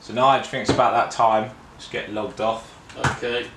So now I think it's about that time. Just get logged off. Okay.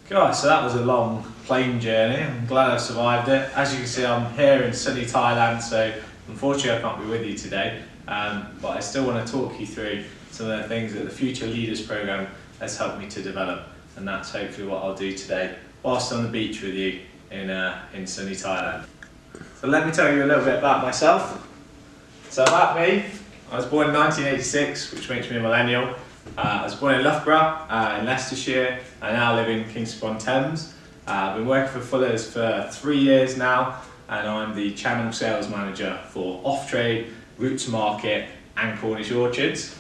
Guys, so that was a long plane journey. I'm glad I survived it. As you can see, I'm here in sunny Thailand, so unfortunately I can't be with you today. But I still want to talk you through some of the things that the Future Leaders Programme has helped me to develop, and that's hopefully what I'll do today whilst on the beach with you in sunny Thailand. So let me tell you a little bit about myself. So about me, I was born in 1986, which makes me a millennial. I was born in Loughborough in Leicestershire. I now live in Kingston-upon-Thames. I've been working for Fuller's for 3 years now, and I'm the channel sales manager for off-trade, route to market and Cornish orchards.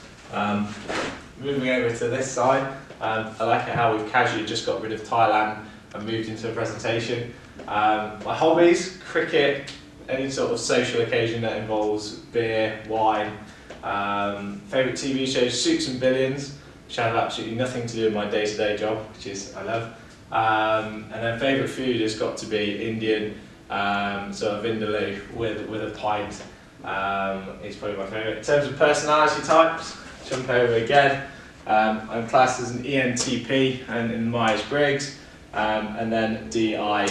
Moving over to this side, I like it how we've casually just got rid of Thailand and moved into a presentation. My hobbies: cricket, any sort of social occasion that involves beer, wine. Favourite TV shows: Suits and Billions, which have absolutely nothing to do with my day-to-day job, which is I love. And then favourite food has got to be Indian, so a vindaloo with a pint is probably my favourite. In terms of personality types, jump over again. I'm classed as an ENTP and in Myers-Briggs, and then DI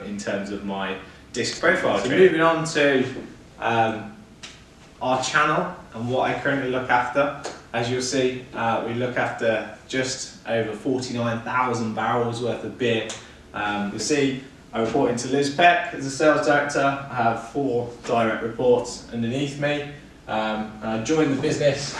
in terms of my disc profile. So moving on to our channel and what I currently look after. As you'll see, we look after just over 49,000 barrels worth of beer. You'll see I report into Liz Peck as a sales director. I have 4 direct reports underneath me. And I joined the business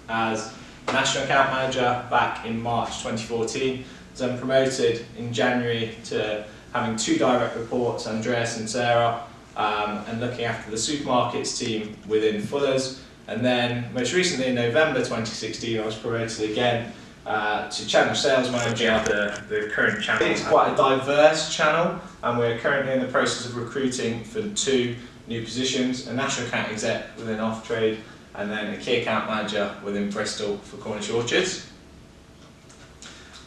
as National Account Manager back in March 2014. So I'm promoted in January to having 2 direct reports, Andreas and Sarah, and looking after the supermarkets team within Fuller's. And then most recently in November 2016 I was promoted again to channel sales manager, the current channel. It's quite a diverse channel, and we're currently in the process of recruiting for 2 new positions: a national account exec within off-trade, and then a key account manager within Bristol for Cornish orchards.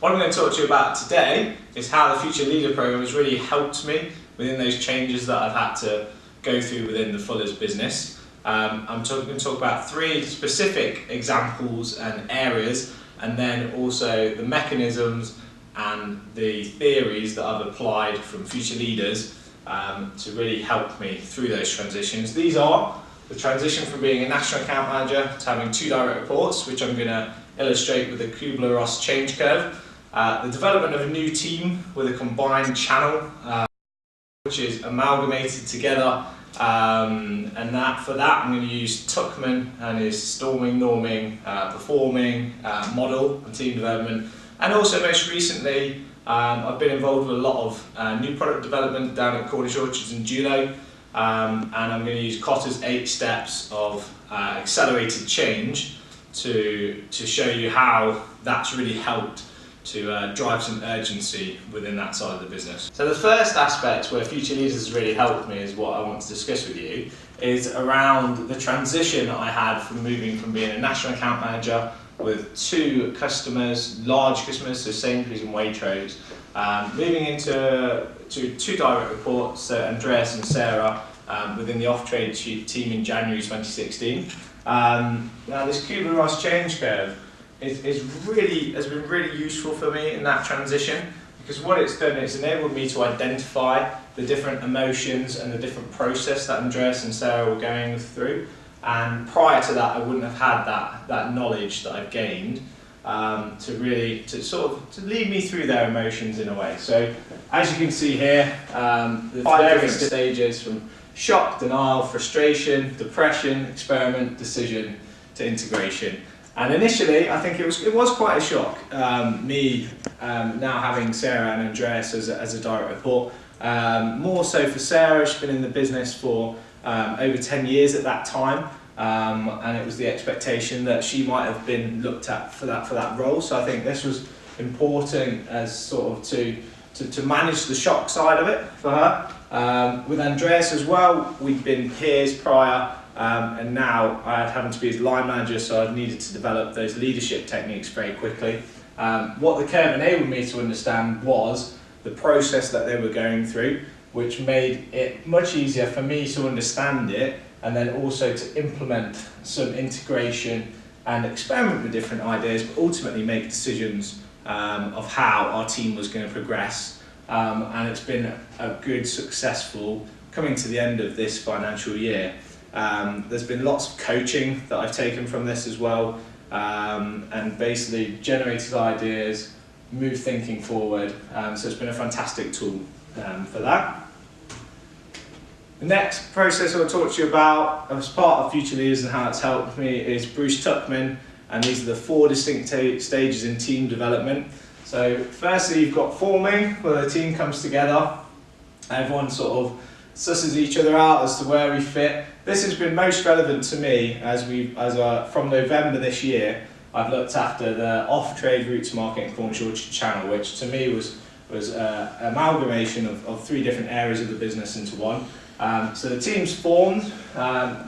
What I'm going to talk to you about today is how the Future Leader Programme has really helped me within those changes that I've had to go through within the Fuller's business. I'm going to talk about 3 specific examples and areas, and then also the mechanisms and the theories that I've applied from Future Leaders to really help me through those transitions. These are the transition from being a national account manager to having 2 direct reports, which I'm going to illustrate with the Kubler-Ross change curve. The development of a new team with a combined channel, which is amalgamated together, and for that I'm going to use Tuckman and his storming, norming, performing model and team development. And also most recently I've been involved with a lot of new product development down at Cornish Orchards in Julo, and I'm going to use Kotter's 8 steps of accelerated change to show you how that's really helped to drive some urgency within that side of the business. So the first aspect where Future Leaders has really helped me is what I want to discuss with you, is around the transition I had from moving from being a national account manager with 2 customers, large customers, so Sainsbury's and Waitrose, moving into 2 direct reports, so Andreas and Sarah, within the off-trade team in January 2016. Now this Kubler-Ross change curve has been really useful for me in that transition, because what it's done is enabled me to identify the different emotions and the different process that Andreas and Sarah were going through. And prior to that, I wouldn't have had that knowledge that I've gained to lead me through their emotions in a way. So as you can see here, the 5 different stages from shock, denial, frustration, depression, experiment, decision to integration. And initially, I think it was quite a shock, me now having Sarah and Andreas as a direct report. More so for Sarah, she's been in the business for over 10 years at that time, and it was the expectation that she might have been looked at for that role. So I think this was important as sort of to manage the shock side of it for her. With Andreas as well, we'd been peers prior. And now I happened to be his line manager, so I needed to develop those leadership techniques very quickly. What the curve enabled me to understand was the process that they were going through, which made it much easier for me to understand it, and then also to implement some integration and experiment with different ideas, but ultimately make decisions of how our team was going to progress. And it's been a good, successful coming to the end of this financial year. There's been lots of coaching that I've taken from this as well, and basically generated ideas, moved thinking forward, so it's been a fantastic tool for that. The next process I'll talk to you about as part of Future Leaders and how it's helped me is Bruce Tuckman, and these are the 4 distinct stages in team development. So firstly you've got forming, where the team comes together, everyone sort of susses each other out as to where we fit. This has been most relevant to me from November this year. I've looked after the off-trade route to market and Cornish Orchard channel, which to me was an amalgamation of 3 different areas of the business into one. So the team's formed.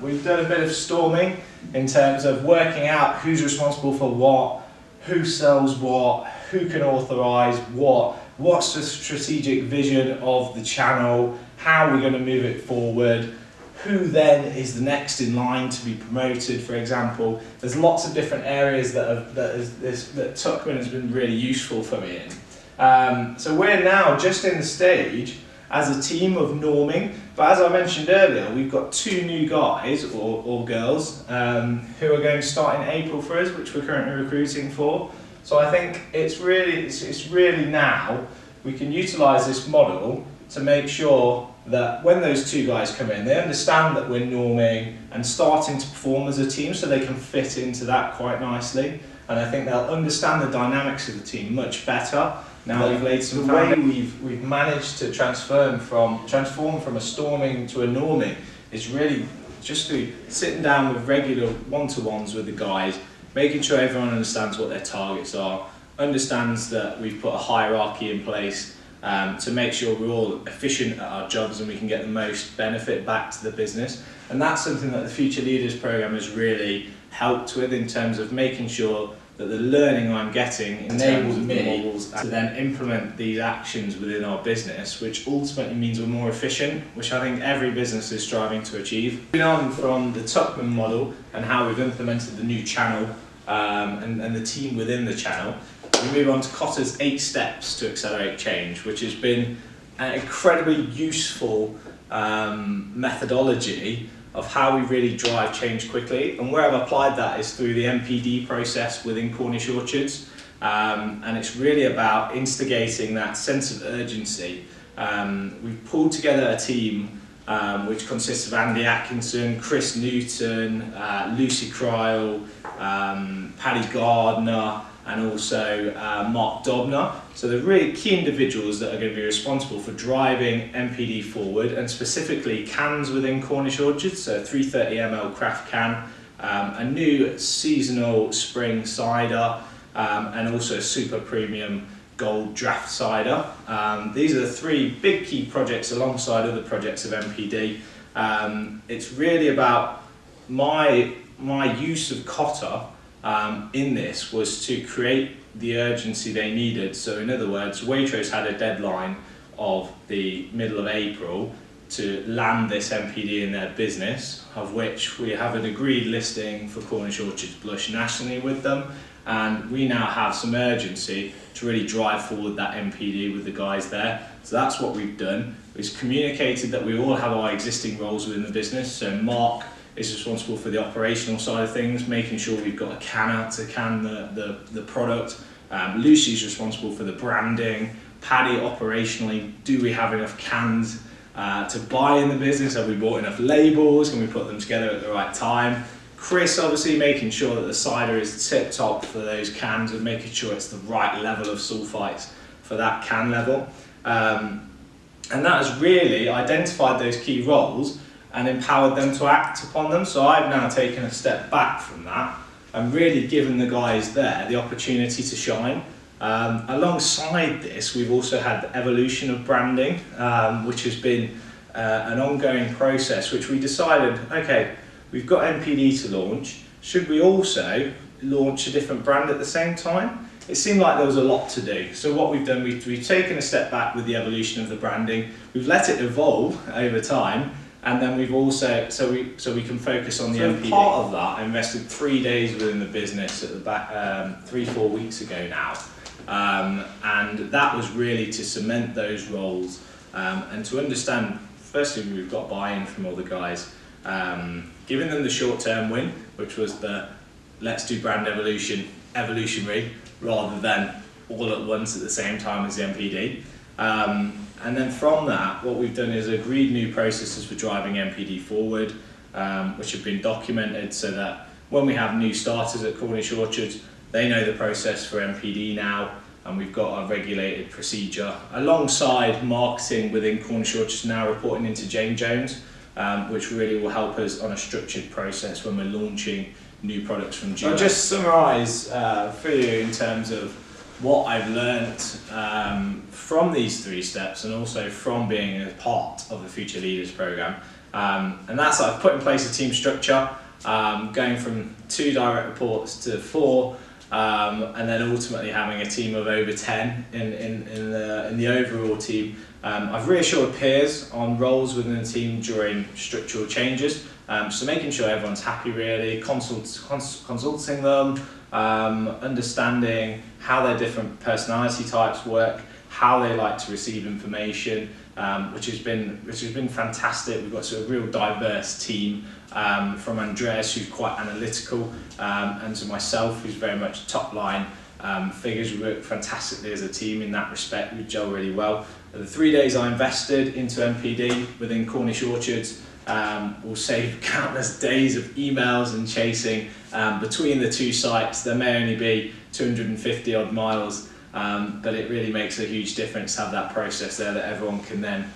We've done a bit of storming in terms of working out who's responsible for what, who sells what, who can authorise what, what's the strategic vision of the channel, how are we going to move it forward, who then is the next in line to be promoted, for example. There's lots of different areas that Tuckman has been really useful for me in. So we're now just in the stage as a team of norming, but as I mentioned earlier, we've got 2 new guys or girls who are going to start in April for us, which we're currently recruiting for. So I think it's really now we can utilise this model to make sure that when those 2 guys come in, they understand that we're norming and starting to perform as a team, so they can fit into that quite nicely. And I think they'll understand the dynamics of the team much better. Now we've laid some foundations. We've managed to transform from a storming to a norming is really just through sitting down with regular one-to-ones with the guys, making sure everyone understands what their targets are, understands that we've put a hierarchy in place to make sure we're all efficient at our jobs and we can get the most benefit back to the business. And that's something that the Future Leaders programme has really helped with, in terms of making sure that the learning I'm getting enables me to then implement these actions within our business, which ultimately means we're more efficient, which I think every business is striving to achieve. Moving on from the Tuckman model and how we've implemented the new channel and the team within the channel, we move on to Kotter's 8 steps to accelerate change, which has been an incredibly useful methodology of how we really drive change quickly. And where I've applied that is through the MPD process within Cornish Orchards. And it's really about instigating that sense of urgency. We've pulled together a team which consists of Andy Atkinson, Chris Newton, Lucy Cryle, Paddy Gardner, and also Mark Dobner. So they're really key individuals that are going to be responsible for driving MPD forward, and specifically cans within Cornish Orchards, so 330 ml craft can, a new seasonal spring cider, and also a super premium gold draft cider. These are the three big key projects alongside other projects of MPD. It's really about my use of Cotter in this was to create the urgency they needed. So in other words, Waitrose had a deadline of the middle of April to land this MPD in their business, of which we have an agreed listing for Cornish Orchards Blush nationally with them, and we now have some urgency to really drive forward that MPD with the guys there. So that's what we've done. We've communicated that we all have our existing roles within the business. So Mark is responsible for the operational side of things, making sure we've got a canner to can the product. Lucy's responsible for the branding. Paddy, operationally, do we have enough cans to buy in the business? Have we bought enough labels? Can we put them together at the right time? Chris, obviously, making sure that the cider is tip top for those cans and making sure it's the right level of sulfites for that can level. And that has really identified those key roles and empowered them to act upon them. So I've now taken a step back from that and really given the guys there the opportunity to shine. Alongside this, we've also had the evolution of branding, which has been an ongoing process, which we decided, okay, we've got MPD to launch, should we also launch a different brand at the same time? It seemed like there was a lot to do. So what we've done, we've taken a step back with the evolution of the branding, we've let it evolve over time, and then we've also, so we can focus on the MPD. Part of that, I invested 3 days within the business at the back, 3-4 weeks ago now. And that was really to cement those roles and to understand, firstly, we've got buy-in from all the guys, giving them the short-term win, which was the let's do brand evolutionary, rather than all at once at the same time as the MPD. And then from that, what we've done is agreed new processes for driving MPD forward, which have been documented so that when we have new starters at Cornish Orchards, they know the process for MPD now, and we've got a regulated procedure alongside marketing within Cornish Orchards now reporting into Jane Jones, which really will help us on a structured process when we're launching new products from June. I'll just summarise for you in terms of what I've learnt from these 3 steps and also from being a part of the Future Leaders programme. And that's I've put in place a team structure, going from 2 direct reports to 4, and then ultimately having a team of over 10 in the overall team. I've reassured peers on roles within the team during structural changes, so making sure everyone's happy really, consulting them, understanding how their different personality types work, how they like to receive information, which has been fantastic. We've got a real diverse team, from Andreas, who's quite analytical, and to myself, who's very much top line figures. We work fantastically as a team in that respect. We gel really well. The 3 days I invested into MPD within Cornish Orchards will save countless days of emails and chasing between the 2 sites. There may only be 250 odd miles, but it really makes a huge difference to have that process there that everyone can then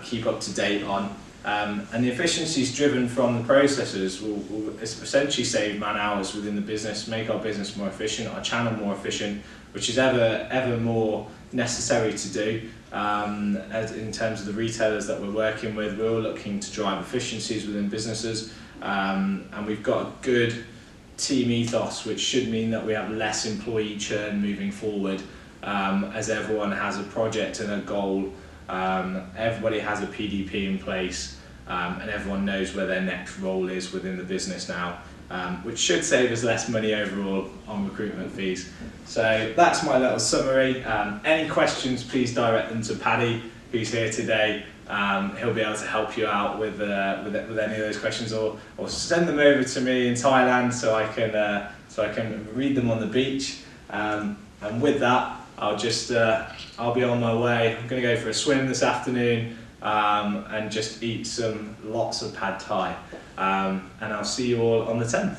keep up to date on. And the efficiencies driven from the processes will essentially save man hours within the business, make our business more efficient, our channel more efficient, which is ever more necessary to do. As in terms of the retailers that we're working with, we're all looking to drive efficiencies within businesses, and we've got a good team ethos, which should mean that we have less employee churn moving forward, as everyone has a project and a goal, everybody has a PDP in place, and everyone knows where their next role is within the business now, which should save us less money overall on recruitment fees. So that's my little summary. Any questions, please direct them to Paddy. who's here today. He'll be able to help you out with any of those questions, or send them over to me in Thailand so I can read them on the beach. And with that, I'll be on my way. I'm going to go for a swim this afternoon and just eat lots of pad thai. And I'll see you all on the 10th.